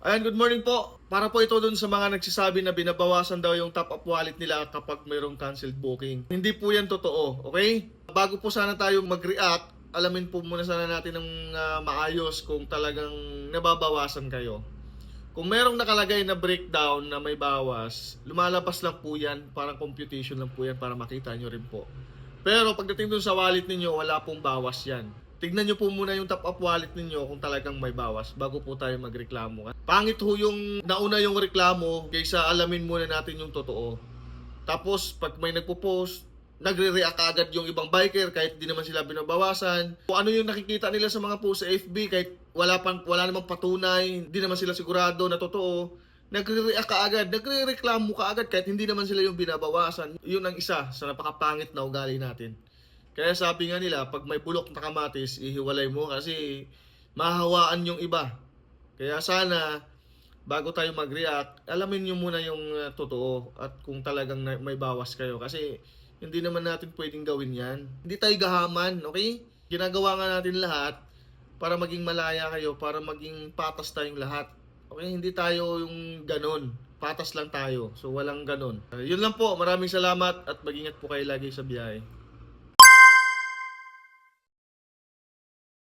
Ayan, good morning po. Para po ito dun sa mga nagsasabi na binabawasan daw yung top up wallet nila kapag mayroong canceled booking. Hindi po yan totoo, okay? Bago po sana tayo mag-react, alamin po muna sana natin ng maayos kung talagang nababawasan kayo. Kung merong nakalagay na breakdown na may bawas, lumalabas lang po yan, parang computation lang po yan para makita nyo rin po. Pero pagdating dun sa wallet ninyo, wala pong bawas yan. Tignan nyo po muna yung top up wallet ninyo kung talagang may bawas bago po tayo magreklamo. Pangit ho yung nauna yung reklamo kaysa alamin muna natin yung totoo. Tapos pag may nagpo-post, nagre-react agad yung ibang biker kahit di naman sila binabawasan. Kung ano yung nakikita nila sa mga post sa FB kahit wala namang patunay, hindi naman sila sigurado na totoo, nagre-react ka agad, nagre-reklamo ka agad kahit hindi naman sila yung binabawasan. Yun ang isa sa napakapangit na ugali natin. Kaya sabi nga nila, pag may bulok na kamatis, ihiwalay mo kasi mahawaan yung iba. Kaya sana, bago tayo mag-react, alamin nyo muna yung totoo at kung talagang may bawas kayo. Kasi hindi naman natin pwedeng gawin yan. Hindi tayo gahaman, okay? Ginagawa nga natin lahat para maging malaya kayo, para maging patas tayong lahat. Okay, hindi tayo yung ganon. Patas lang tayo. So walang ganon. Yun lang po. Maraming salamat at mag-ingat po kayo lagi sa biyahe.